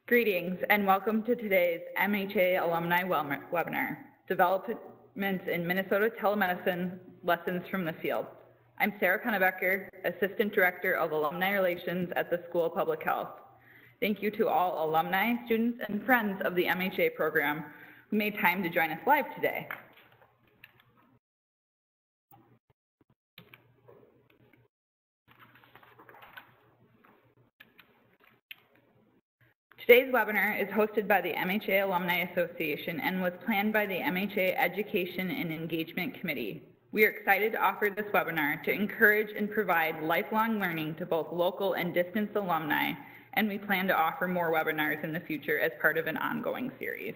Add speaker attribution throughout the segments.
Speaker 1: Greetings and welcome to today's MHA Alumni Webinar, Developments in Minnesota Telemedicine, Lessons from the Field. I'm Sarah Pennebecker, Assistant Director of Alumni Relations at the School of Public Health. Thank you to all alumni, students, and friends of the MHA program who made time to join us live today. Today's webinar is hosted by the MHA Alumni Association and was planned by the MHA Education and Engagement Committee. We are excited to offer this webinar to encourage and provide lifelong learning to both local and distance alumni, and we plan to offer more webinars in the future as part of an ongoing series.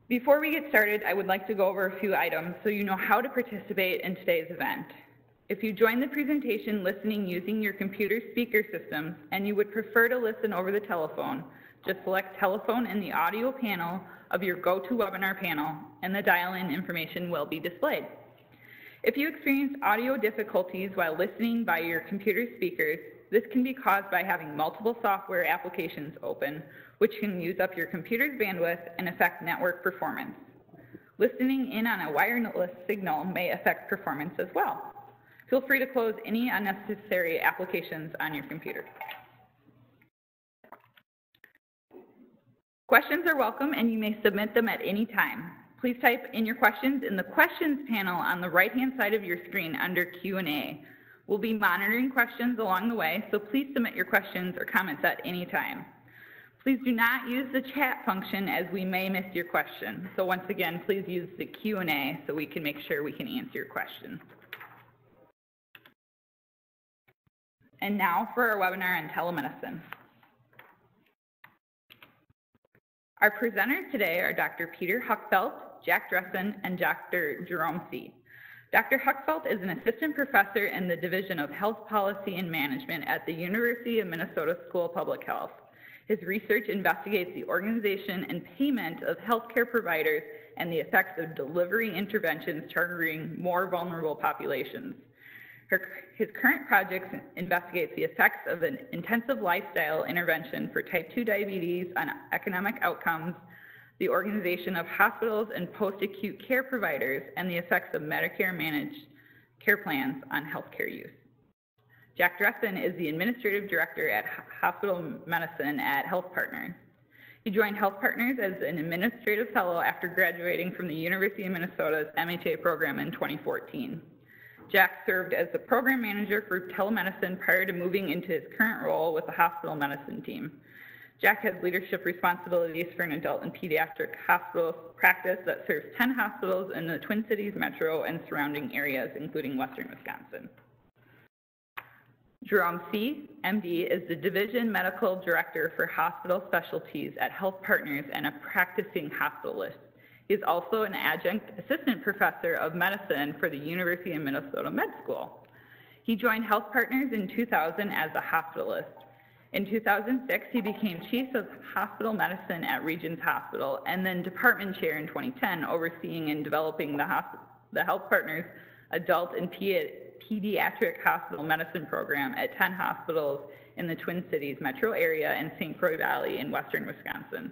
Speaker 1: Before we get started, I would like to go over a few items so you know how to participate in today's event. If you join the presentation listening using your computer speaker systems and you would prefer to listen over the telephone, just select telephone in the audio panel of your GoToWebinar panel and the dial-in information will be displayed. If you experience audio difficulties while listening by your computer speakers, this can be caused by having multiple software applications open, which can use up your computer's bandwidth and affect network performance. Listening in on a wireless signal may affect performance as well. Feel free to close any unnecessary applications on your computer. Questions are welcome and you may submit them at any time. Please type in your questions in the questions panel on the right-hand side of your screen under Q&A. We'll be monitoring questions along the way, so please submit your questions or comments at any time. Please do not use the chat function as we may miss your question. So once again, please use the Q&A so we can make sure we can answer your question. And now for our webinar on telemedicine. Our presenters today are Dr. Peter Huckfeldt, Jack Dressen, and Dr. Jerome Siy. Dr. Huckfeldt is an assistant professor in the Division of Health Policy and Management at the University of Minnesota School of Public Health. His research investigates the organization and payment of healthcare providers and the effects of delivery interventions targeting more vulnerable populations. His current project investigates the effects of an intensive lifestyle intervention for type 2 diabetes on economic outcomes, the organization of hospitals and post-acute care providers, and the effects of Medicare managed care plans on healthcare use. Jack Dressen is the Administrative Director at Hospital Medicine at HealthPartners. He joined HealthPartners as an Administrative Fellow after graduating from the University of Minnesota's MHA program in 2014. Jack served as the program manager for telemedicine prior to moving into his current role with the hospital medicine team. Jack has leadership responsibilities for an adult and pediatric hospital practice that serves 10 hospitals in the Twin Cities metro and surrounding areas, including western Wisconsin. Jerome Siy, MD, is the Division Medical Director for Hospital Specialties at HealthPartners and a practicing hospitalist. He is also an adjunct assistant professor of medicine for the University of Minnesota Med School. He joined HealthPartners in 2000 as a hospitalist. In 2006, he became chief of hospital medicine at Regents Hospital and then department chair in 2010, overseeing and developing the HealthPartners adult and pediatric hospital medicine program at 10 hospitals in the Twin Cities metro area and St. Croix Valley in western Wisconsin.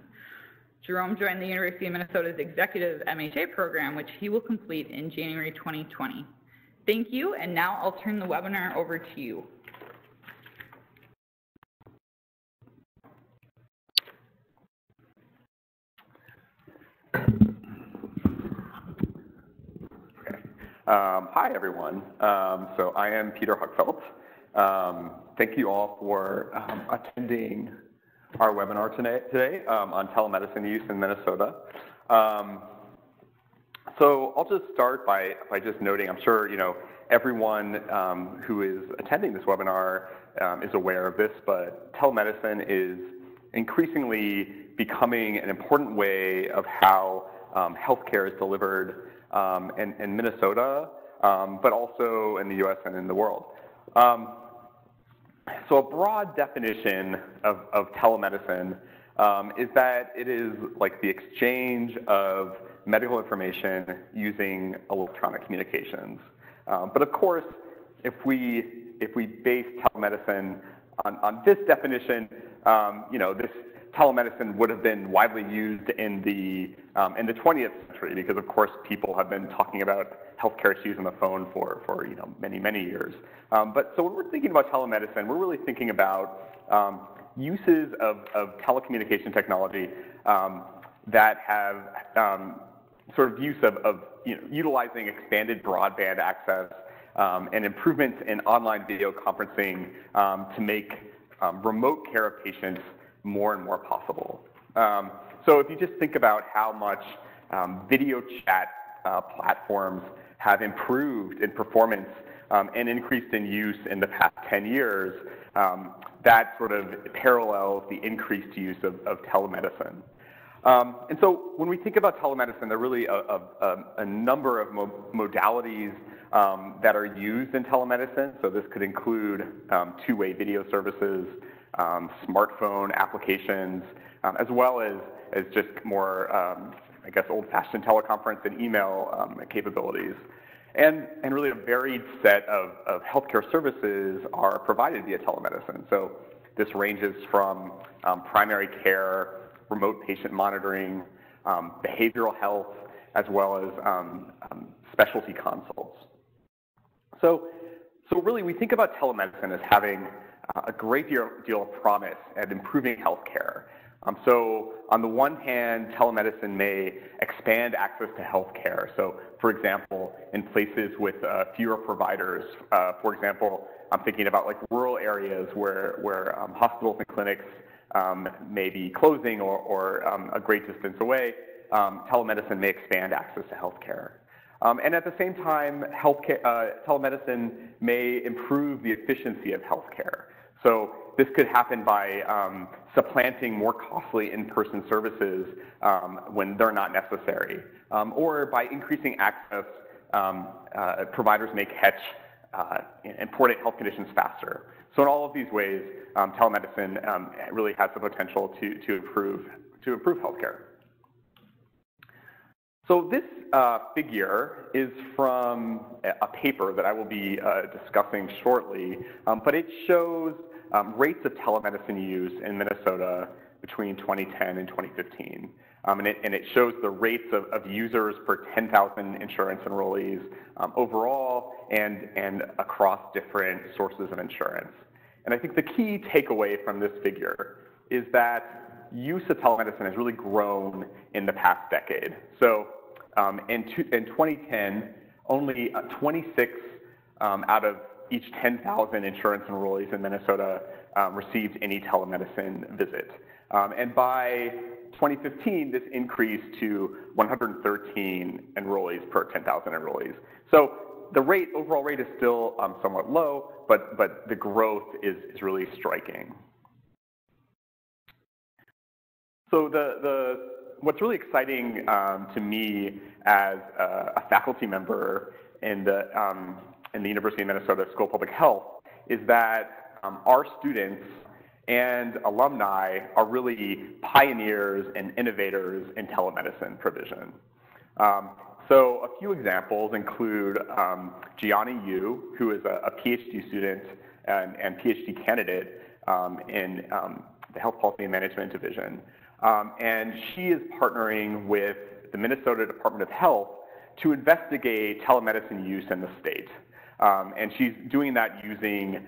Speaker 1: Jerome joined the University of Minnesota's executive MHA program, which he will complete in January 2020. Thank you, and now I'll turn the webinar over to you.
Speaker 2: Hi, everyone. So I am Peter Huckfeldt. Thank you all for attending our webinar today on telemedicine use in Minnesota. So I'll just start by just noting, I'm sure everyone who is attending this webinar is aware of this, but telemedicine is increasingly becoming an important way of how healthcare is delivered in Minnesota, but also in the U.S. and in the world. So a broad definition of telemedicine is that it is like the exchange of medical information using electronic communications. But of course, if we base telemedicine on this definition, this telemedicine would have been widely used in the 20th century because, of course, people have been talking about healthcare issues on the phone for many years. But so when we're thinking about telemedicine, we're really thinking about uses of telecommunication technology that have sort of use of utilizing expanded broadband access and improvements in online video conferencing to make remote care of patients more and more possible. So if you just think about how much video chat platforms have improved in performance and increased in use in the past 10 years, that sort of parallels the increased use of telemedicine. And so when we think about telemedicine, there are really a number of modalities that are used in telemedicine. So this could include two-way video services, smartphone applications, as well as just more, old-fashioned teleconference and email capabilities. And really a varied set of healthcare services are provided via telemedicine. So this ranges from primary care, remote patient monitoring, behavioral health, as well as specialty consults. So really we think about telemedicine as having a great deal of promise at improving healthcare. So on the one hand, telemedicine may expand access to healthcare. So for example, in places with fewer providers, for example, I'm thinking about like rural areas where hospitals and clinics may be closing or a great distance away, telemedicine may expand access to healthcare. And at the same time, telemedicine may improve the efficiency of healthcare. So this could happen by supplanting more costly in-person services when they're not necessary, or by increasing access, providers may catch important health conditions faster. So in all of these ways, telemedicine really has the potential to improve healthcare. So this figure is from a paper that I will be discussing shortly, but it shows rates of telemedicine use in Minnesota between 2010 and 2015. And it shows the rates of users per 10,000 insurance enrollees overall and across different sources of insurance. And I think the key takeaway from this figure is that use of telemedicine has really grown in the past decade. So in 2010, only 26 out of each 10,000 insurance enrollees in Minnesota received any telemedicine visit. And by 2015, this increased to 113 enrollees per 10,000 enrollees. So the overall rate is still somewhat low, but the growth is really striking. So what's really exciting to me as a faculty member in the University of Minnesota School of Public Health is that our students and alumni are really pioneers and innovators in telemedicine provision. So a few examples include Gianni Yu, who is a PhD student and PhD candidate in the Health Policy and Management Division. And she is partnering with the Minnesota Department of Health to investigate telemedicine use in the state. And she's doing that using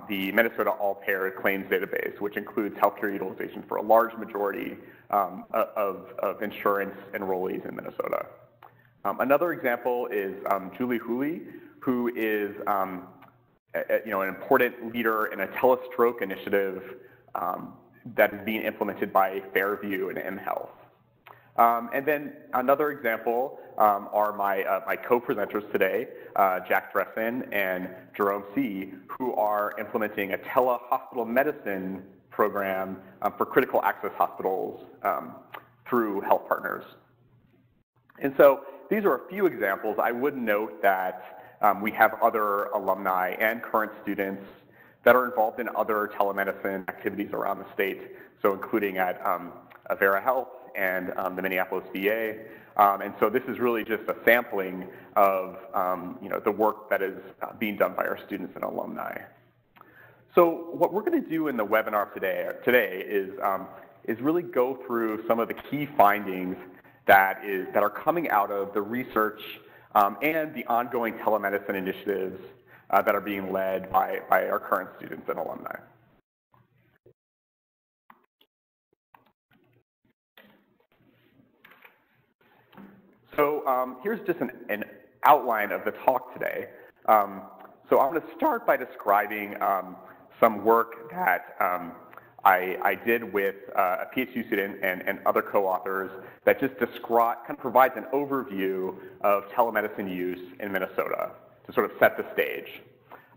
Speaker 2: the Minnesota All-Payer Claims Database, which includes healthcare utilization for a large majority of insurance enrollees in Minnesota. Another example is Julie Hooley, who is an important leader in a Telestroke initiative that is being implemented by Fairview M Health. And then another example are my co-presenters today, Jack Dressen and Jerome Siy, who are implementing a telehospital medicine program for critical access hospitals through HealthPartners. And so these are a few examples. I would note that we have other alumni and current students that are involved in other telemedicine activities around the state, so including at Avera Health and the Minneapolis VA. And so this is really just a sampling of the work that is being done by our students and alumni. So what we're going to do in the webinar today is really go through some of the key findings that are coming out of the research and the ongoing telemedicine initiatives that are being led by our current students and alumni. So here's just an outline of the talk today. So I'm going to start by describing some work that I did with a PhD student and other co-authors that just kind of provides an overview of telemedicine use in Minnesota to sort of set the stage.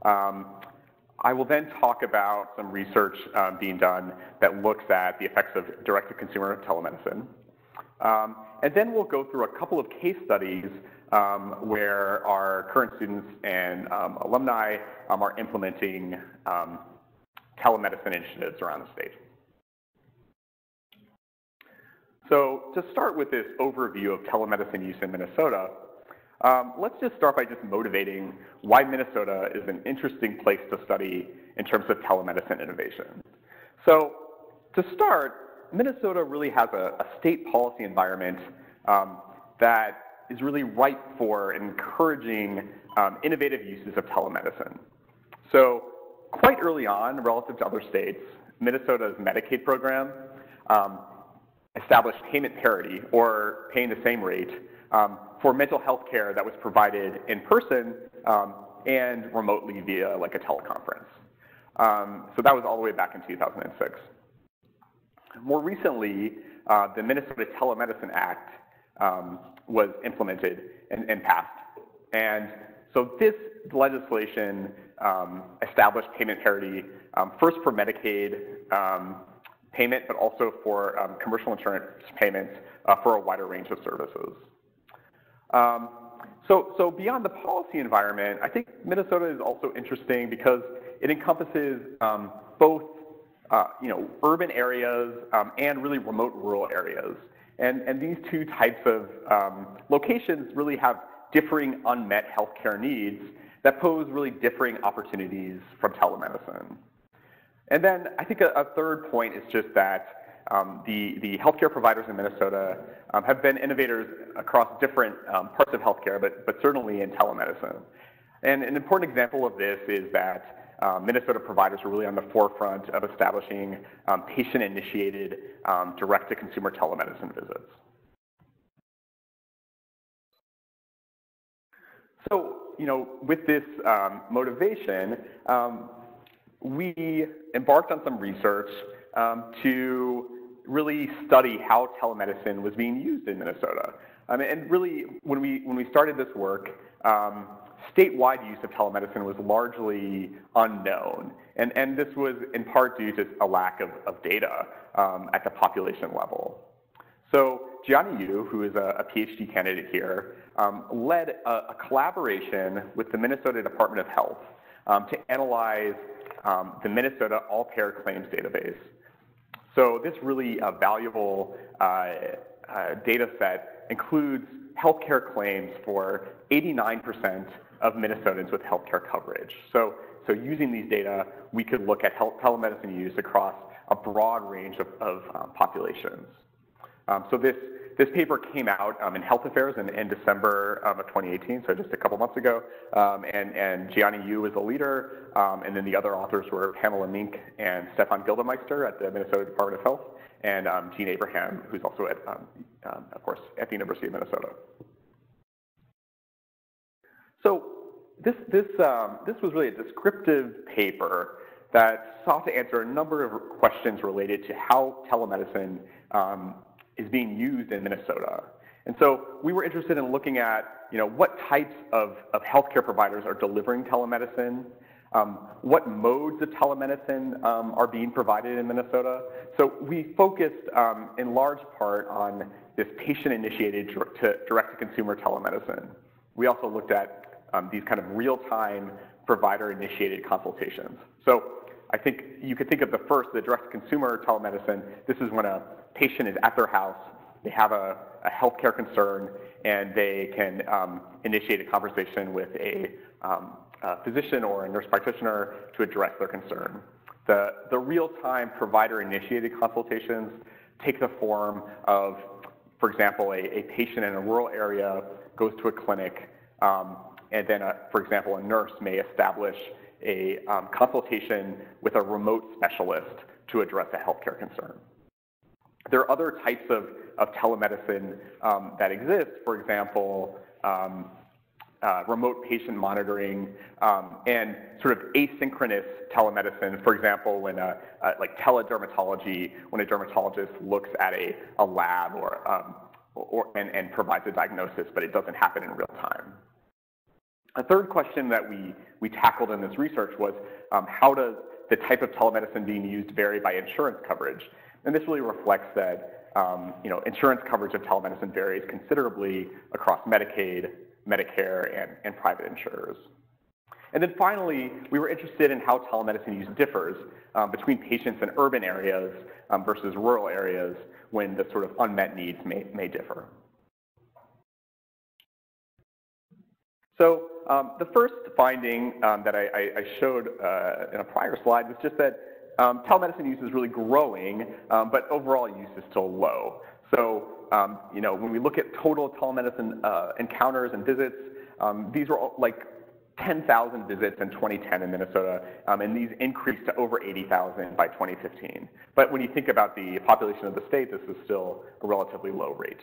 Speaker 2: I will then talk about some research being done that looks at the effects of direct-to-consumer telemedicine. And then we'll go through a couple of case studies where our current students and alumni are implementing telemedicine initiatives around the state. So to start with this overview of telemedicine use in Minnesota, let's just start by just motivating why Minnesota is an interesting place to study in terms of telemedicine innovation. So to start, Minnesota really has a state policy environment that is really ripe for encouraging innovative uses of telemedicine. So quite early on, relative to other states, Minnesota's Medicaid program established payment parity, or paying the same rate, for mental health care that was provided in person and remotely via like a teleconference. So that was all the way back in 2006. More recently, the Minnesota Telemedicine Act was implemented and passed. And so this legislation established payment parity, first for Medicaid payment, but also for commercial insurance payments for a wider range of services. So beyond the policy environment, I think Minnesota is also interesting because it encompasses both urban areas and really remote rural areas. And these two types of locations really have differing unmet healthcare needs that pose really differing opportunities from telemedicine. And then I think a third point is just that the healthcare providers in Minnesota have been innovators across different parts of healthcare, but certainly in telemedicine. And an important example of this is that Minnesota providers are really on the forefront of establishing patient-initiated direct-to-consumer telemedicine visits. So, with this motivation, we embarked on some research to really study how telemedicine was being used in Minnesota. And really, when we started this work, statewide use of telemedicine was largely unknown. And this was in part due to a lack of data at the population level. So Gianni Yu, who is a PhD candidate here, led a collaboration with the Minnesota Department of Health to analyze the Minnesota all-payer claims database. So this really valuable data set includes healthcare claims for 89% of Minnesotans with healthcare coverage. So using these data, we could look at telemedicine use across a broad range of populations. So this paper came out in Health Affairs in December of 2018, so just a couple months ago, and Gianni Yu was the leader, and then the other authors were Pamela Mink and Stefan Gildemeister at the Minnesota Department of Health, and Gene Abraham, who's also at, of course, at the University of Minnesota. So this was really a descriptive paper that sought to answer a number of questions related to how telemedicine is being used in Minnesota. And so we were interested in looking at, what types of healthcare providers are delivering telemedicine, what modes of telemedicine are being provided in Minnesota. So we focused in large part on this patient-initiated direct-to-consumer telemedicine. We also looked at these kind of real-time provider-initiated consultations. So I think you could think of the direct-to-consumer telemedicine. This is when a patient is at their house they have a healthcare concern, and they can initiate a conversation with a physician or a nurse practitioner to address their concern. The real-time provider-initiated consultations take the form of, for example, a patient in a rural area goes to a clinic, and then, for example, a nurse may establish a consultation with a remote specialist to address a healthcare concern. There are other types of telemedicine that exist, for example, remote patient monitoring, and sort of asynchronous telemedicine. For example, when like teledermatology, when a dermatologist looks at a lab and provides a diagnosis, but it doesn't happen in real time. A third question that we tackled in this research was how does the type of telemedicine being used vary by insurance coverage? And this really reflects that insurance coverage of telemedicine varies considerably across Medicaid, Medicare, and private insurers. And then finally, we were interested in how telemedicine use differs between patients in urban areas versus rural areas when the sort of unmet needs may differ. So the first finding that I showed in a prior slide was just that telemedicine use is really growing, but overall use is still low. So when we look at total telemedicine encounters and visits, these were like 10,000 visits in 2010 in Minnesota, and these increased to over 80,000 by 2015. But when you think about the population of the state, this is still a relatively low rate.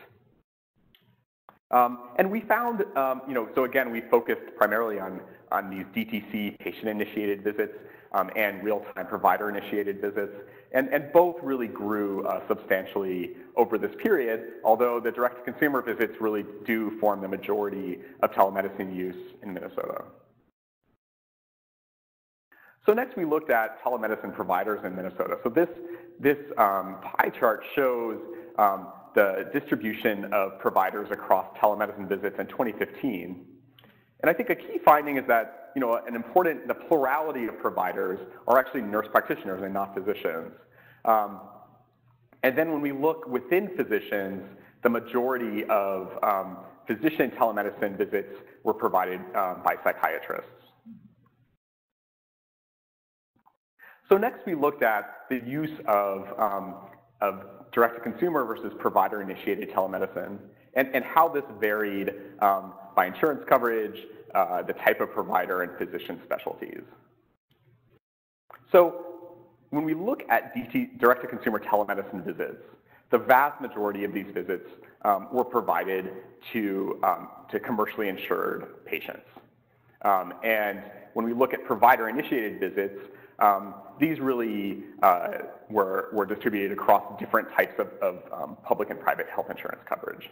Speaker 2: And we found, so again, we focused primarily on these DTC patient-initiated visits and real-time provider-initiated visits, and both really grew substantially over this period, although the direct-to-consumer visits really do form the majority of telemedicine use in Minnesota. So next we looked at telemedicine providers in Minnesota. So this pie chart shows the distribution of providers across telemedicine visits in 2015. And I think a key finding is that, the plurality of providers are actually nurse practitioners and not physicians. And then when we look within physicians, the majority of physician telemedicine visits were provided by psychiatrists. So next we looked at the use of direct-to-consumer versus provider-initiated telemedicine and how this varied by insurance coverage, the type of provider, and physician specialties. So when we look at direct-to-consumer telemedicine visits, the vast majority of these visits were provided to commercially insured patients. And when we look at provider-initiated visits, these really were distributed across different types of public and private health insurance coverage.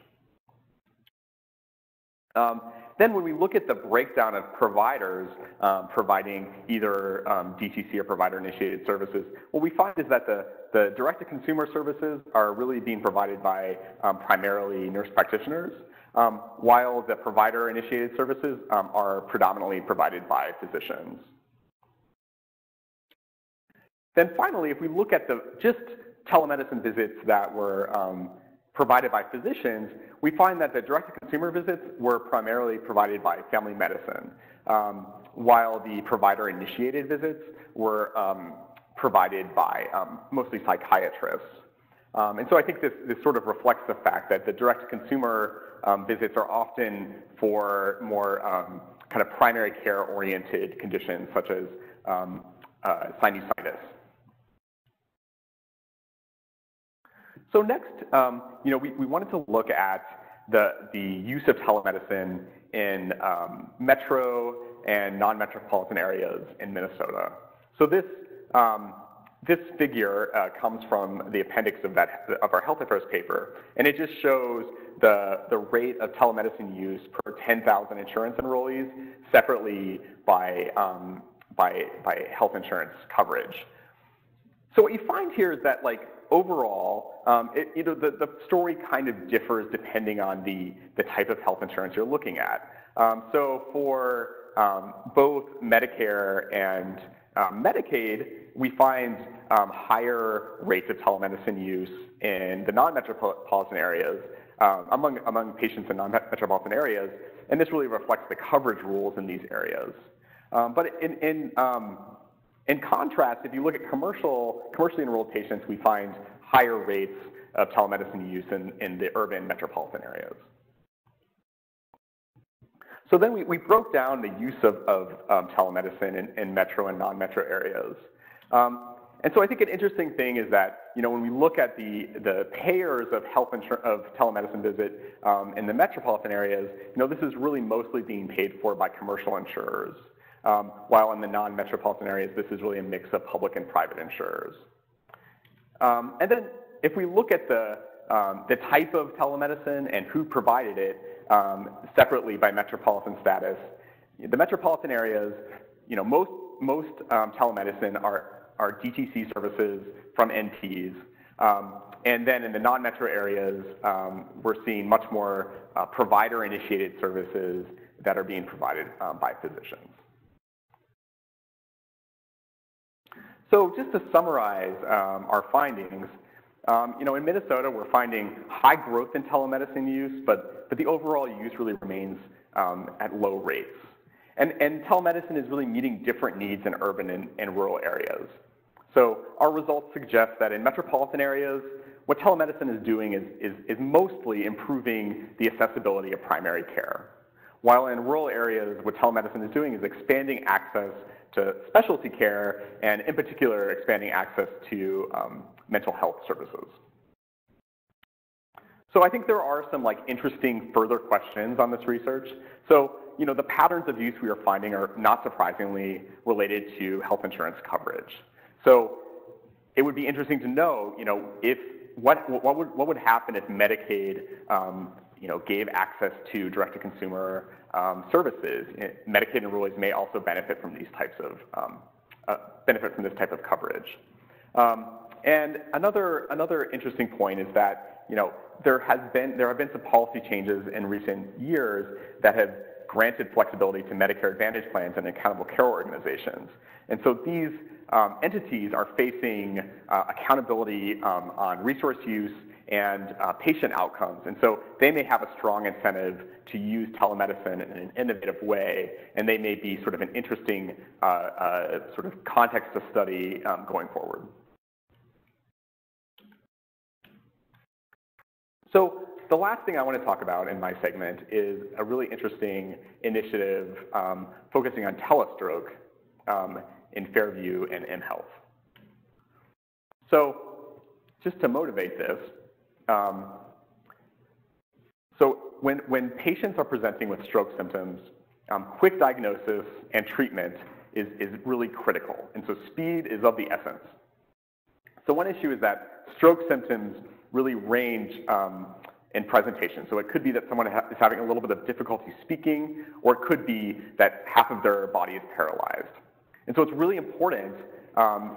Speaker 2: Then when we look at the breakdown of providers providing either DTC or provider-initiated services, what we find is that the direct-to-consumer services are really being provided by primarily nurse practitioners, while the provider-initiated services are predominantly provided by physicians. Then finally, if we look at just telemedicine visits that were provided by physicians, we find that the direct-to-consumer visits were primarily provided by family medicine, while the provider-initiated visits were provided by mostly psychiatrists. And so I think this sort of reflects the fact that the direct-to-consumer visits are often for more kind of primary care-oriented conditions such as sinusitis. So next, we wanted to look at the use of telemedicine in metro and non-metropolitan areas in Minnesota. So this figure comes from the appendix of our Health Affairs paper, and it just shows the rate of telemedicine use per 10,000 insurance enrollees separately by health insurance coverage. So what you find here is that, like, overall, the story kind of differs depending on the type of health insurance you're looking at. So for both Medicare and Medicaid, we find higher rates of telemedicine use in the non-metropolitan areas, among patients in non-metropolitan areas, and this really reflects the coverage rules in these areas. But in contrast, if you look at commercially enrolled patients, we find higher rates of telemedicine use in the urban metropolitan areas. So then we broke down the use of telemedicine in metro and non-metro areas. And so I think an interesting thing is that, when we look at the payers of telemedicine visit in the metropolitan areas, this is really mostly being paid for by commercial insurers, while in the non-metropolitan areas, this is really a mix of public and private insurers. And then if we look at the type of telemedicine and who provided it separately by metropolitan status, the metropolitan areas, most telemedicine are DTC services from NPs. And then in the non-metro areas, we're seeing much more provider-initiated services that are being provided by physicians. So just to summarize our findings, in Minnesota, we're finding high growth in telemedicine use, but the overall use really remains at low rates. And telemedicine is really meeting different needs in urban and rural areas. So our results suggest that in metropolitan areas, what telemedicine is doing is mostly improving the accessibility of primary care. While in rural areas, what telemedicine is doing is expanding access to specialty care, and in particular, expanding access to mental health services. So I think there are some interesting further questions on this research. So, the patterns of use we are finding are not surprisingly related to health insurance coverage. So it would be interesting to know, if what would happen if Medicaid, gave access to direct-to-consumer services. Medicaid enrollees may also benefit from these types of this type of coverage. And another interesting point is that there have been some policy changes in recent years that have granted flexibility to Medicare Advantage plans and accountable care organizations. And so these entities are facing accountability on resource use and patient outcomes. And so they may have a strong incentive to use telemedicine in an innovative way, and they may be sort of an interesting sort of context to study going forward. So the last thing I want to talk about in my segment is a really interesting initiative focusing on Telestroke in Fairview and M Health. So just to motivate this, so when patients are presenting with stroke symptoms, quick diagnosis and treatment is really critical, and so speed is of the essence. So one issue is that stroke symptoms really range in presentation. So it could be that someone is having a little bit of difficulty speaking, or it could be that half of their body is paralyzed. And so it's really important,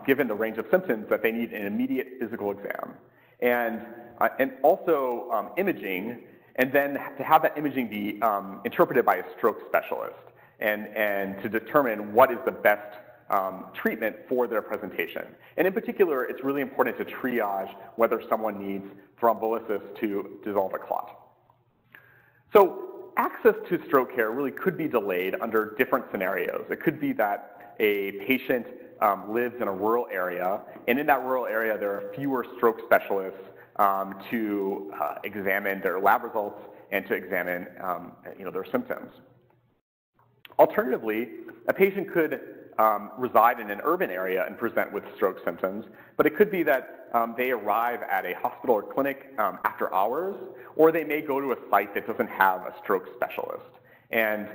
Speaker 2: given the range of symptoms, that they need an immediate physical exam. And also imaging, and then to have that imaging be interpreted by a stroke specialist, and to determine what is the best treatment for their presentation. And in particular, it's really important to triage whether someone needs thrombolysis to dissolve a clot. So access to stroke care really could be delayed under different scenarios. It could be that a patient lives in a rural area, and in that rural area there are fewer stroke specialists to examine their lab results and to examine their symptoms. Alternatively, a patient could reside in an urban area and present with stroke symptoms, but it could be that they arrive at a hospital or clinic after hours, or they may go to a site that doesn't have a stroke specialist. And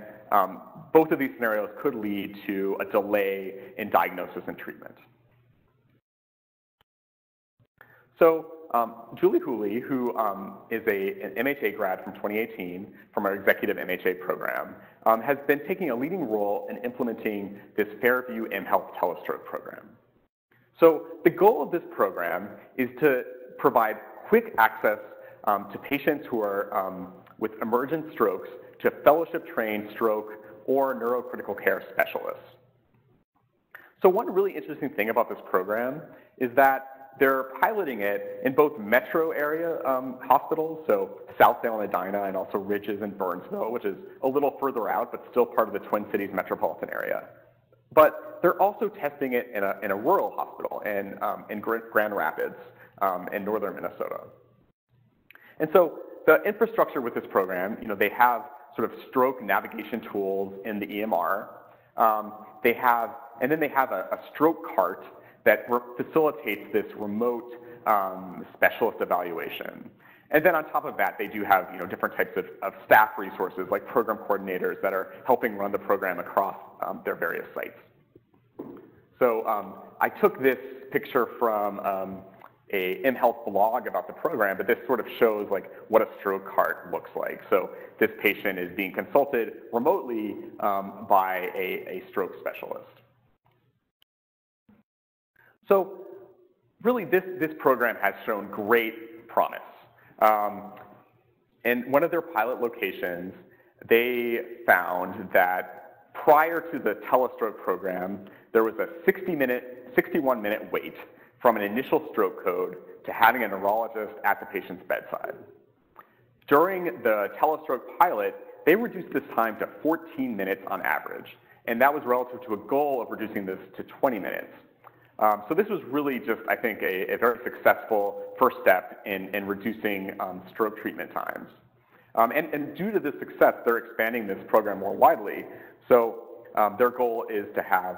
Speaker 2: both of these scenarios could lead to a delay in diagnosis and treatment. So Julie Hooley, who is an MHA grad from 2018 from our executive MHA program, has been taking a leading role in implementing this Fairview M Health Telestroke program. So the goal of this program is to provide quick access to patients who are with emergent strokes to fellowship-trained stroke or neurocritical care specialists. So one really interesting thing about this program is that they're piloting it in both metro area hospitals, so Southdale and Edina, and also Ridges and Burnsville, which is a little further out, but still part of the Twin Cities metropolitan area. But they're also testing it in a rural hospital in Grand Rapids in northern Minnesota. And so the infrastructure with this program, they have sort of stroke navigation tools in the EMR. And then they have a stroke cart that facilitates this remote specialist evaluation. And then on top of that, they do have different types of staff resources like program coordinators that are helping run the program across their various sites. So I took this picture from a M Health blog about the program, but this sort of shows like what a stroke cart looks like. So this patient is being consulted remotely by a stroke specialist. So really this program has shown great promise. In one of their pilot locations, they found that prior to the Telestroke program, there was a 61-minute wait from an initial stroke code to having a neurologist at the patient's bedside. During the Telestroke pilot, they reduced this time to 14 minutes on average, and that was relative to a goal of reducing this to 20 minutes. So this was really just, I think, a very successful first step in reducing stroke treatment times. And due to this success, they're expanding this program more widely. So their goal is to have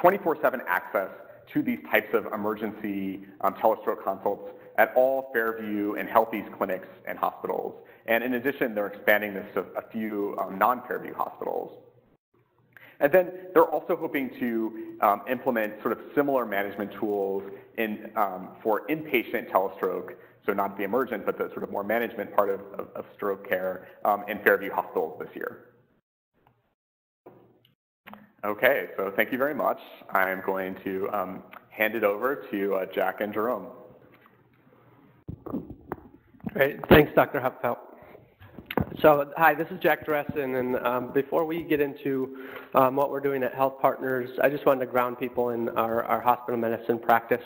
Speaker 2: 24/7 access to these types of emergency telestroke consults at all Fairview and Healthy's clinics and hospitals. And in addition, they're expanding this to a few non-Fairview hospitals. And then they're also hoping to implement sort of similar management tools for inpatient telestroke, so not the emergent, but the sort of more management part of stroke care in Fairview hospitals this year. Okay, so thank you very much. I'm going to hand it over to Jack and Jerome.
Speaker 3: Great, thanks, Dr. Huckfeldt. So, hi, this is Jack Dressen, and before we get into what we're doing at HealthPartners, I just wanted to ground people in our hospital medicine practice.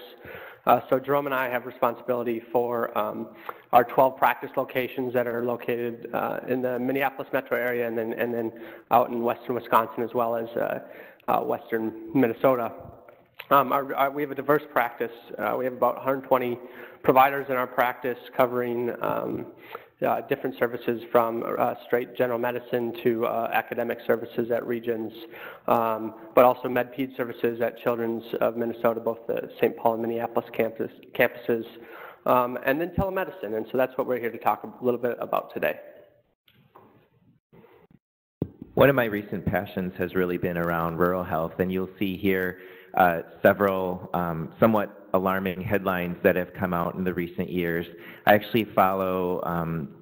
Speaker 3: So Jerome and I have responsibility for our 12 practice locations that are located in the Minneapolis metro area and then out in western Wisconsin as well as western Minnesota. We have a diverse practice. We have about 120 providers in our practice covering different services from straight general medicine to academic services at Regions, but also med-ped services at Children's of Minnesota, both the St. Paul and Minneapolis campuses, and then telemedicine. And so that's what we're here to talk a little bit about today.
Speaker 4: One of my recent passions has really been around rural health, and you'll see here several somewhat alarming headlines that have come out in the recent years. I actually follow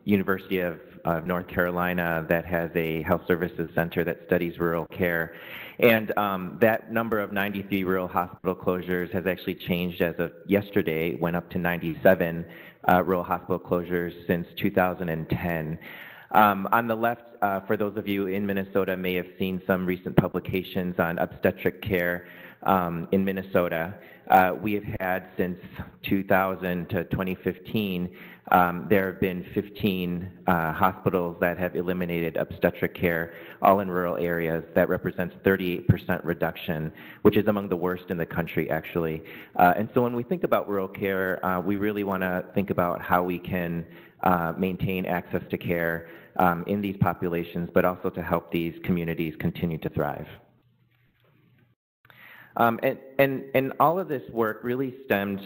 Speaker 4: University of North Carolina that has a health services center that studies rural care. And that number of 93 rural hospital closures has actually changed as of yesterday, went up to 97 rural hospital closures since 2010. On the left, for those of you in Minnesota may have seen some recent publications on obstetric care in Minnesota. We have had since 2000 to 2015, there have been 15 hospitals that have eliminated obstetric care, all in rural areas. That represents 38% reduction, which is among the worst in the country, actually. And so when we think about rural care, we really want to think about how we can maintain access to care in these populations, but also to help these communities continue to thrive. And all of this work really stemmed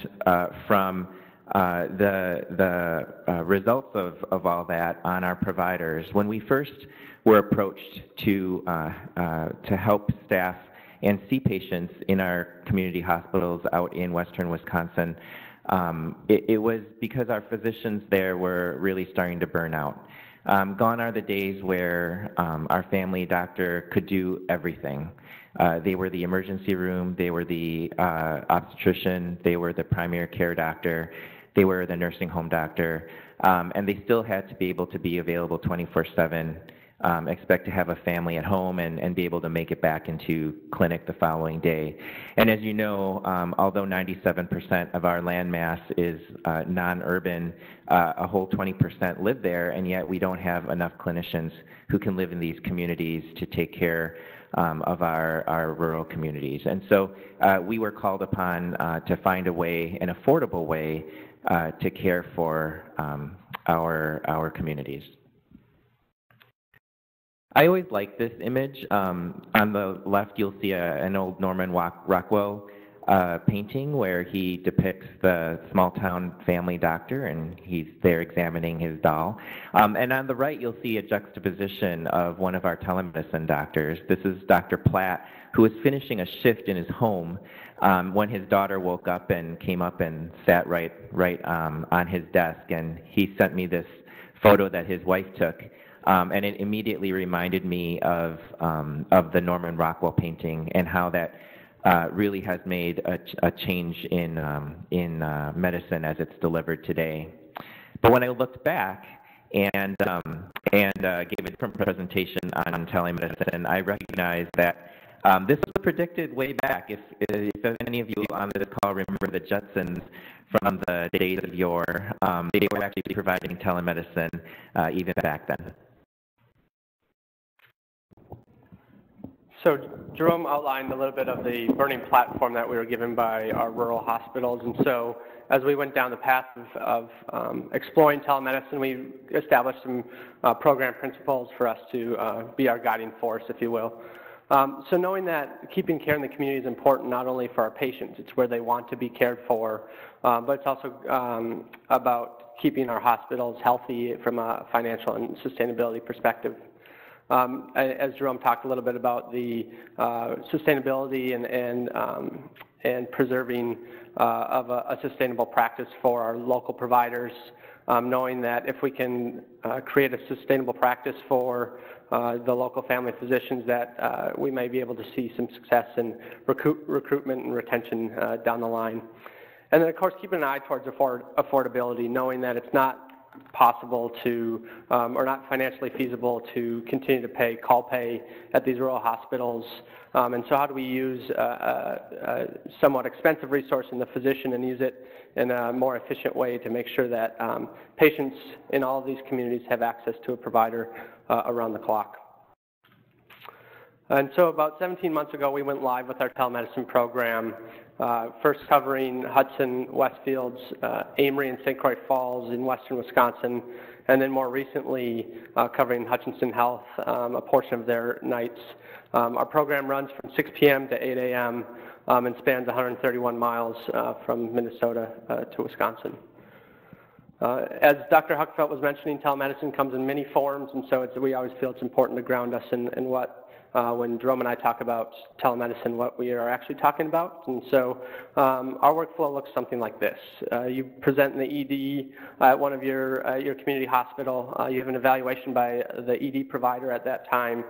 Speaker 4: from the results of all that on our providers. When we first were approached to help staff and see patients in our community hospitals out in western Wisconsin, it was because our physicians there were really starting to burn out. Gone are the days where our family doctor could do everything. They were the emergency room, they were the obstetrician, they were the primary care doctor, they were the nursing home doctor, and they still had to be able to be available 24/7 expect to have a family at home and be able to make it back into clinic the following day. And as you know, although 97% of our land mass is non-urban, a whole 20% live there, and yet we don't have enough clinicians who can live in these communities to take care of our rural communities. And so we were called upon to find a way, an affordable way, to care for our communities. I always like this image. On the left, you'll see an old Norman Rockwell painting where he depicts the small-town family doctor, and he's there examining his doll. And on the right, you'll see a juxtaposition of one of our telemedicine doctors. This is Dr. Platt, who was finishing a shift in his home when his daughter woke up and came up and sat right on his desk, and he sent me this photo that his wife took. And it immediately reminded me of the Norman Rockwell painting and how that really has made a change in medicine as it's delivered today. But when I looked back and gave a different presentation on telemedicine, I recognized that this was predicted way back. If any of you on this call remember the Jetsons from the days of yore, they were actually providing telemedicine even back then.
Speaker 3: So Jerome outlined a little bit of the burning platform that we were given by our rural hospitals, and so as we went down the path of exploring telemedicine, we established some program principles for us to be our guiding force, if you will. So knowing that keeping care in the community is important not only for our patients, it's where they want to be cared for, but it's also about keeping our hospitals healthy from a financial and sustainability perspective. As Jerome talked a little bit about the sustainability and preserving of a sustainable practice for our local providers, knowing that if we can create a sustainable practice for the local family physicians, that we may be able to see some success in recruitment and retention down the line. And then, of course, keeping an eye towards affordability, knowing that it's not possible to, or not financially feasible to continue to pay call pay at these rural hospitals. And so how do we use a somewhat expensive resource in the physician and use it in a more efficient way to make sure that patients in all of these communities have access to a provider around the clock. And so about 17 months ago, we went live with our telemedicine program, first covering Hudson, Westfields, Amory, and St. Croix Falls in western Wisconsin, and then more recently covering Hutchinson Health, a portion of their nights. Our program runs from 6 p.m. to 8 a.m. And spans 131 miles from Minnesota to Wisconsin. As Dr. Huckfeldt was mentioning, telemedicine comes in many forms, and so we always feel it's important to ground us in what when Jerome and I talk about telemedicine, what we are actually talking about. And so our workflow looks something like this. You present in the ED at one of your community hospital. You have an evaluation by the ED provider at that time.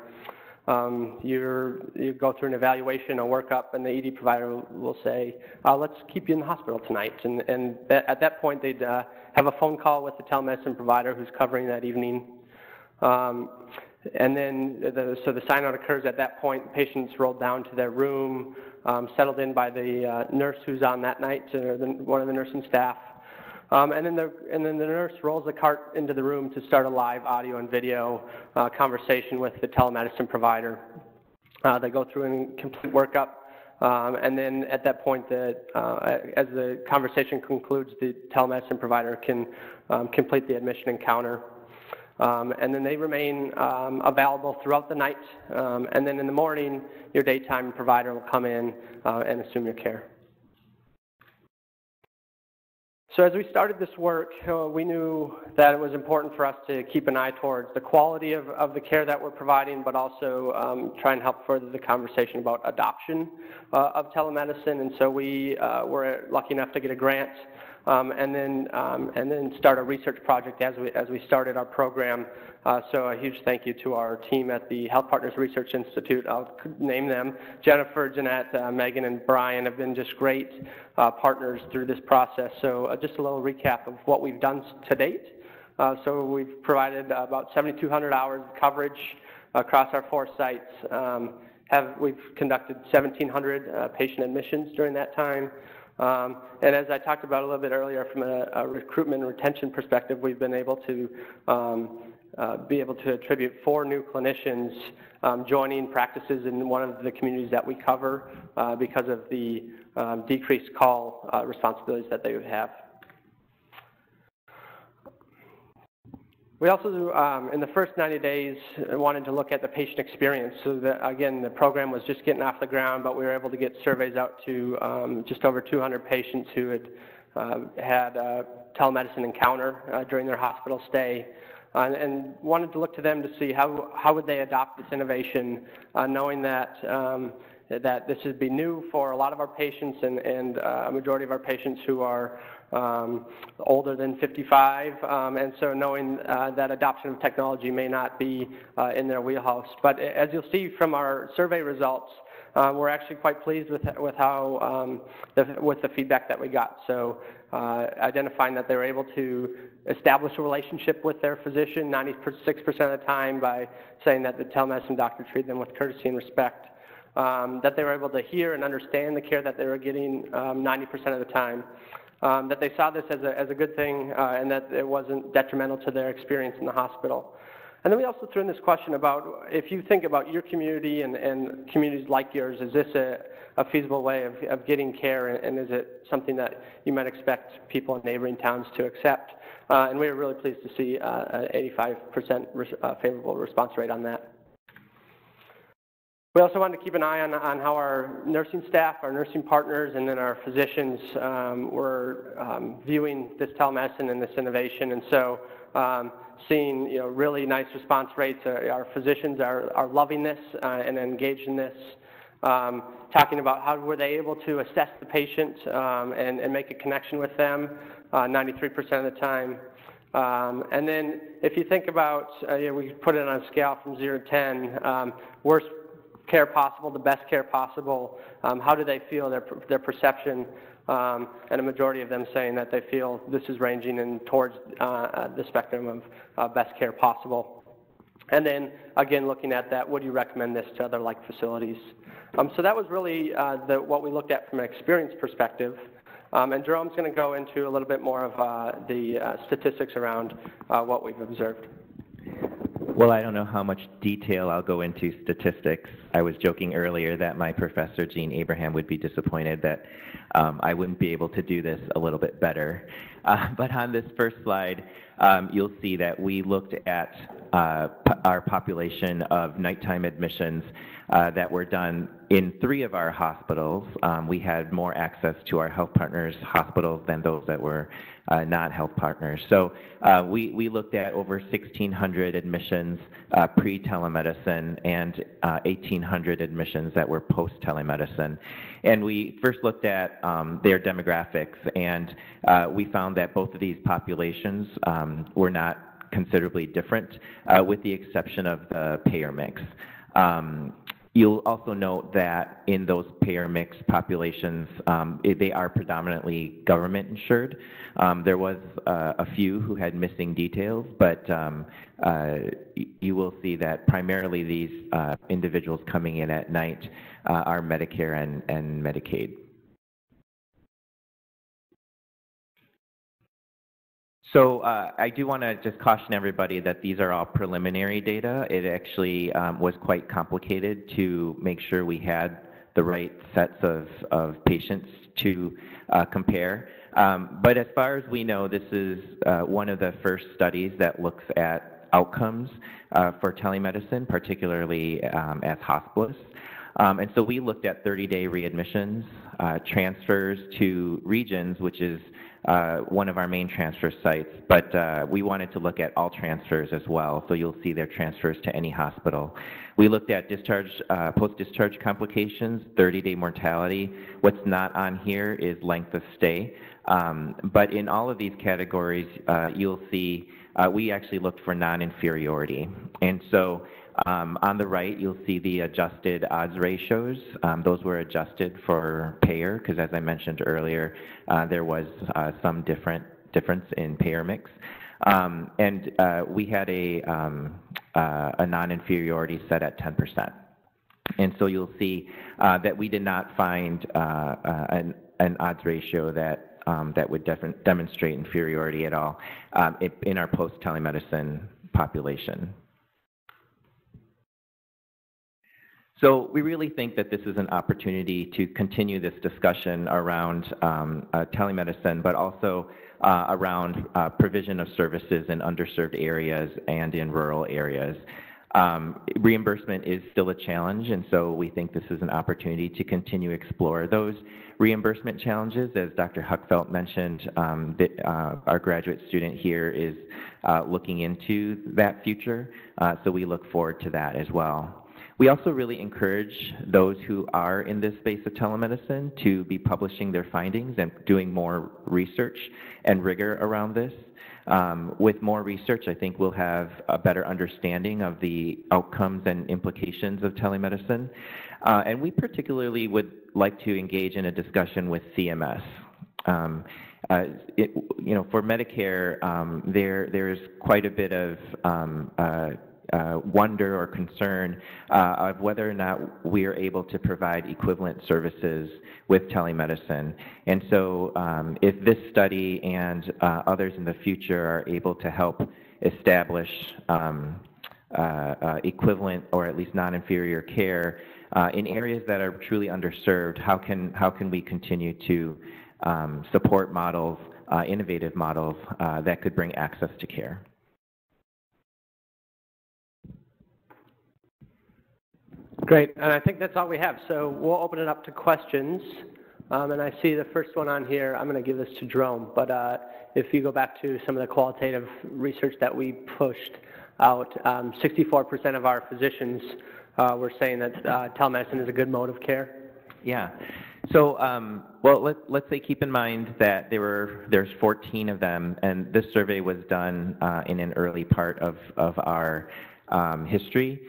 Speaker 3: You go through an evaluation, a workup, and the ED provider will say, let's keep you in the hospital tonight. And at that point, they'd have a phone call with the telemedicine provider who's covering that evening. And then, so the sign-out occurs at that point. Patients rolled down to their room, settled in by the nurse who's on that night, one of the nursing staff. And then the nurse rolls the cart into the room to start a live audio and video conversation with the telemedicine provider. They go through a complete workup, and then at that point, as the conversation concludes, the telemedicine provider can complete the admission encounter. And then they remain available throughout the night, and then in the morning, your daytime provider will come in and assume your care. So as we started this work, we knew that it was important for us to keep an eye towards the quality of the care that we're providing, but also try and help further the conversation about adoption of telemedicine. And so we were lucky enough to get a grant and then start a research project as we started our program. So a huge thank you to our team at the HealthPartners Research Institute. I'll name them. Jennifer, Jeanette, Megan, and Brian have been just great partners through this process. So just a little recap of what we've done to date. So we've provided about 7,200 hours of coverage across our 4 sites. We've conducted 1,700 patient admissions during that time. And as I talked about a little bit earlier, from a recruitment and retention perspective, we've been able to attribute 4 new clinicians joining practices in one of the communities that we cover because of the decreased call responsibilities that they would have. We also, in the first 90 days, wanted to look at the patient experience. So that, again, the program was just getting off the ground, but we were able to get surveys out to just over 200 patients who had a telemedicine encounter during their hospital stay, and wanted to look to them to see how would they adopt this innovation, knowing that that this would be new for a lot of our patients and a majority of our patients who are older than 55, and so knowing that adoption of technology may not be in their wheelhouse. But as you'll see from our survey results, we're actually quite pleased with how with the feedback that we got. So identifying that they were able to establish a relationship with their physician 96% of the time by saying that the telemedicine doctor treated them with courtesy and respect, that they were able to hear and understand the care that they were getting 90% of the time, that they saw this as a good thing and that it wasn't detrimental to their experience in the hospital. And then we also threw in this question about, if you think about your community and communities like yours, is this a feasible way of getting care, and is it something that you might expect people in neighboring towns to accept? And we were really pleased to see an 85% favorable response rate on that. We also wanted to keep an eye on how our nursing staff, our nursing partners, and then our physicians were viewing this telemedicine and this innovation. And so seeing really nice response rates. Our physicians are loving this and engaged in this. Talking about how were they able to assess the patient and make a connection with them 93% of the time. And then if you think about, we put it on a scale from 0 to 10, worst care possible, the best care possible, how do they feel, their perception, and a majority of them saying that they feel this is ranging in towards the spectrum of best care possible. And then, again, looking at that, would you recommend this to other like facilities? So that was really what we looked at from an experience perspective. And Jerome's going to go into a little bit more of the statistics around what we've observed.
Speaker 4: Well, I don't know how much detail I'll go into statistics. I was joking earlier that my professor, Gene Abraham, would be disappointed that I wouldn't be able to do this a little bit better. But on this first slide, you'll see that we looked at our population of nighttime admissions that were done in 3 of our hospitals. We had more access to our HealthPartners hospitals than those that were not HealthPartners. So we looked at over 1,600 admissions pre-telemedicine and 1,800 admissions that were post-telemedicine. And we first looked at their demographics, and we found that both of these populations were not considerably different, with the exception of the payer mix. You'll also note that in those payer mix populations, they are predominantly government insured. There was a few who had missing details, but you will see that primarily these individuals coming in at night are Medicare and Medicaid. So I do want to just caution everybody that these are all preliminary data. It actually was quite complicated to make sure we had the right sets of patients to compare. But as far as we know, this is one of the first studies that looks at outcomes for telemedicine, particularly as hospitalists. And so we looked at 30-day readmissions, transfers to regions, which is one of our main transfer sites, but we wanted to look at all transfers as well, so you'll see their transfers to any hospital. We looked at discharge, post-discharge complications, 30-day mortality. What's not on here is length of stay, but in all of these categories, you'll see we actually looked for non-inferiority. And so on the right, you'll see the adjusted odds ratios. Those were adjusted for payer, because as I mentioned earlier, there was some difference in payer mix. We had a non-inferiority set at 10%. And so you'll see that we did not find an odds ratio that would demonstrate inferiority at all in our post-telemedicine population. So we really think that this is an opportunity to continue this discussion around telemedicine, but also around provision of services in underserved areas and in rural areas. Reimbursement is still a challenge, and so we think this is an opportunity to continue to explore those reimbursement challenges. As Dr. Huckfeldt mentioned, our graduate student here is looking into that future, so we look forward to that as well. We also really encourage those who are in this space of telemedicine to be publishing their findings and doing more research and rigor around this. With more research, I think we'll have a better understanding of the outcomes and implications of telemedicine. And we particularly would like to engage in a discussion with CMS. For Medicare, there's quite a bit of wonder or concern of whether or not we are able to provide equivalent services with telemedicine. And so if this study and others in the future are able to help establish equivalent or at least non-inferior care in areas that are truly underserved, how can we continue to support models, innovative models that could bring access to care?
Speaker 3: Great, and I think that's all we have. So we'll open it up to questions. And I see the first one on here. I'm going to give this to Jerome, but if you go back to some of the qualitative research that we pushed out, 64% of our physicians were saying that telemedicine is a good mode of care.
Speaker 4: Yeah. So, well, let's say keep in mind that there's 14 of them, and this survey was done in an early part of our history.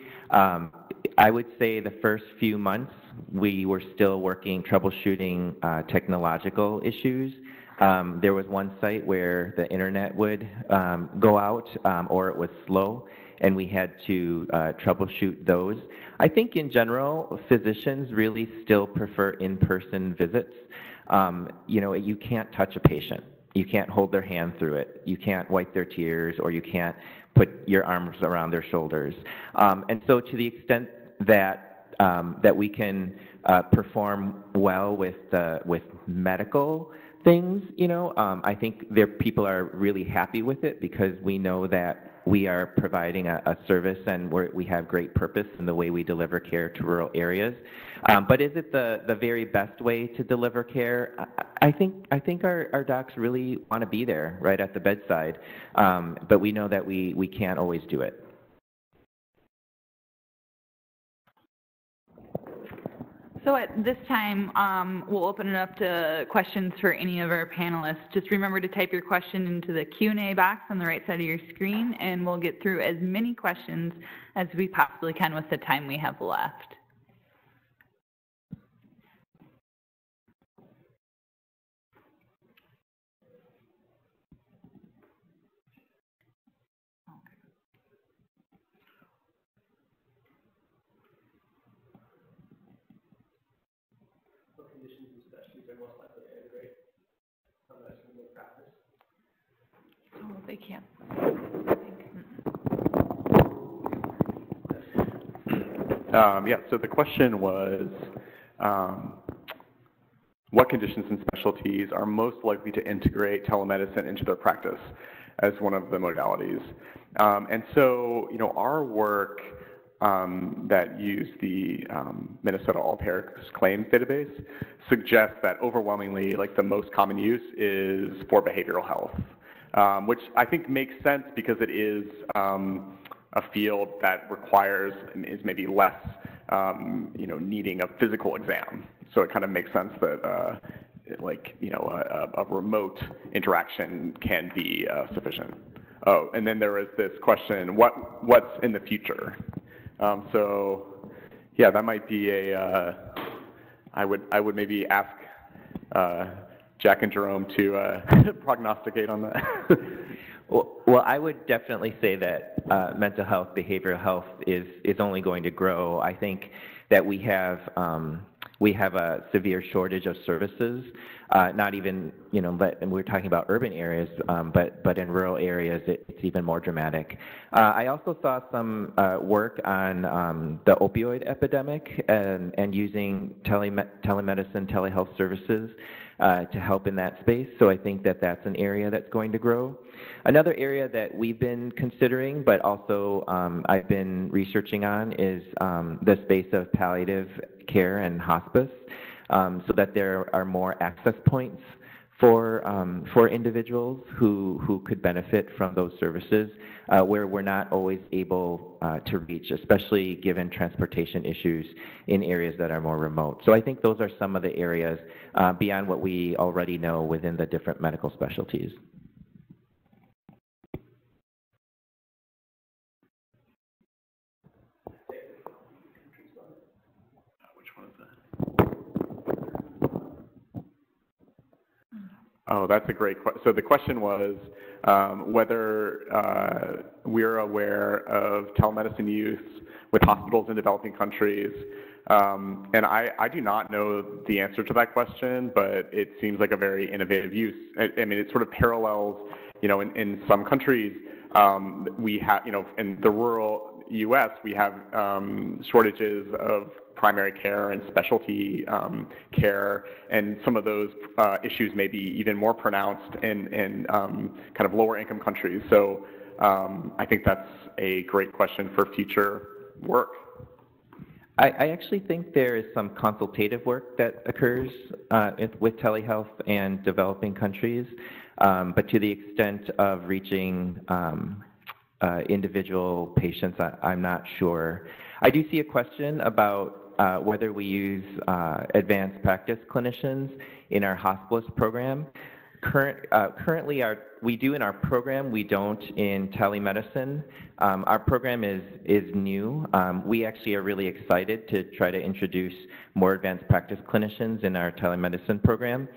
Speaker 4: I would say the first few months we were still troubleshooting technological issues. There was one site where the internet would go out or it was slow, and we had to troubleshoot those. I think in general, physicians really still prefer in-person visits. You can't touch a patient. You can't hold their hand through it. You can't wipe their tears, or you can't put your arms around their shoulders. And so to the extent that we can perform well with medical things, I think people are really happy with it because we know that we are providing a service and we have great purpose in the way we deliver care to rural areas. But is it the very best way to deliver care? I think our docs really want to be there right at the bedside, but we know that we can't always do it.
Speaker 1: So at this time, we'll open it up to questions for any of our panelists. Just remember to type your question into the Q&A box on the right side of your screen, and we'll get through as many questions as we possibly can with the time we have left. Oh, they can't.
Speaker 2: Yeah, so the question was, what conditions and specialties are most likely to integrate telemedicine into their practice as one of the modalities? And so, our work that use the Minnesota All-Payer Claims database suggests that overwhelmingly, the most common use is for behavioral health, which I think makes sense because it is a field that is maybe less, needing a physical exam. So it kind of makes sense that, a remote interaction can be sufficient. Oh, and then there was this question: what's in the future? So, yeah, that might be I would maybe ask Jack and Jerome to prognosticate on that.
Speaker 4: Well, Well, I would definitely say that mental health, behavioral health is only going to grow. I think that we have a severe shortage of services. Not even, and we're talking about urban areas, but in rural areas, it's even more dramatic. I also saw some work on the opioid epidemic and using telemedicine, telehealth services to help in that space. So I think that that's an area that's going to grow. Another area that we've been considering, but also I've been researching on, is the space of palliative care and hospice, so that there are more access points for individuals who could benefit from those services, where we're not always able to reach, especially given transportation issues in areas that are more remote. So I think those are some of the areas beyond what we already know within the different medical specialties.
Speaker 2: Oh, that's a great question. So the question was whether we're aware of telemedicine use with hospitals in developing countries. And I do not know the answer to that question, but it seems like a very innovative use. I mean, it sort of parallels, in some countries, we have, in the rural U.S., we have shortages of primary care and specialty care, and some of those issues may be even more pronounced in kind of lower income countries. So I think that's a great question for future work.
Speaker 4: I actually think there is some consultative work that occurs with telehealth and developing countries, but to the extent of reaching individual patients, I'm not sure. I do see a question about whether we use advanced practice clinicians in our hospice program. Currently, we do in our program. We don't in telemedicine. Our program is new. We actually are really excited to try to introduce more advanced practice clinicians in our telemedicine program.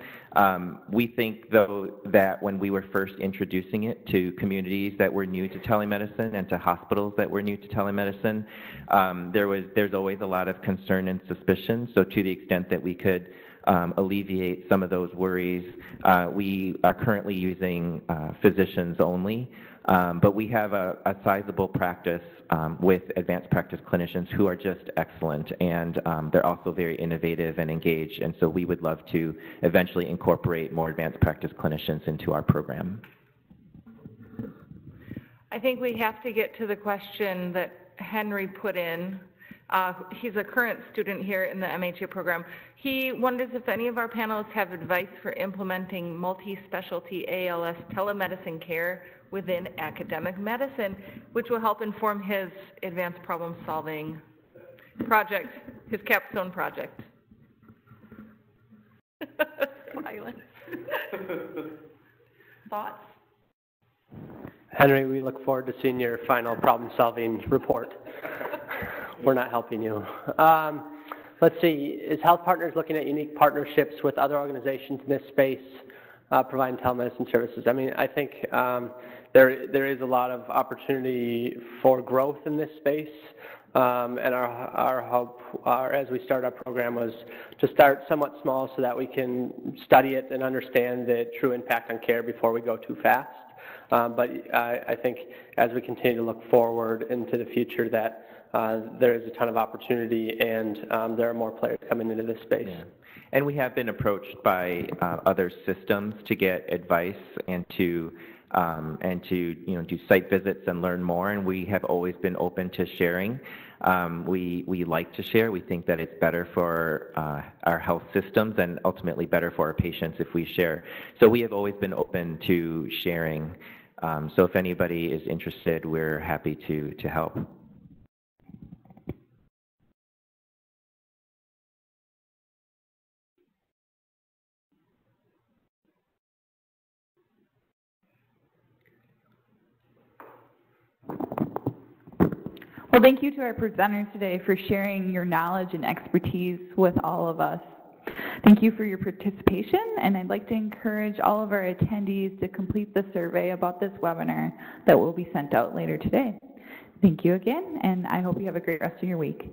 Speaker 4: We think, though, that when we were first introducing it to communities that were new to telemedicine and to hospitals that were new to telemedicine, there's always a lot of concern and suspicion. So to the extent that we could alleviate some of those worries, we are currently using physicians only, but we have a sizable practice with advanced practice clinicians who are just excellent, and they're also very innovative and engaged, and so we would love to eventually incorporate more advanced practice clinicians into our program.
Speaker 5: I think we have to get to the question that Henry put in. He's a current student here in the MHA program. He wonders if any of our panelists have advice for implementing multi-specialty ALS telemedicine care within academic medicine, which will help inform his advanced problem-solving project, his capstone project. Silence. Thoughts?
Speaker 3: Henry, we look forward to seeing your final problem-solving report. We're not helping you. Let's see, is HealthPartners looking at unique partnerships with other organizations in this space providing telemedicine services? I mean, I think there is a lot of opportunity for growth in this space, and our hope as we start our program was to start somewhat small so that we can study it and understand the true impact on care before we go too fast. But I think as we continue to look forward into the future that there is a ton of opportunity, and there are more players coming into this space.
Speaker 4: Yeah. And we have been approached by other systems to get advice and to do site visits and learn more. And we have always been open to sharing. We like to share. We think that it's better for our health systems and ultimately better for our patients if we share. So we have always been open to sharing. So if anybody is interested, we're happy to help.
Speaker 1: Well, thank you to our presenters today for sharing your knowledge and expertise with all of us. Thank you for your participation, and I'd like to encourage all of our attendees to complete the survey about this webinar that will be sent out later today. Thank you again, and I hope you have a great rest of your week.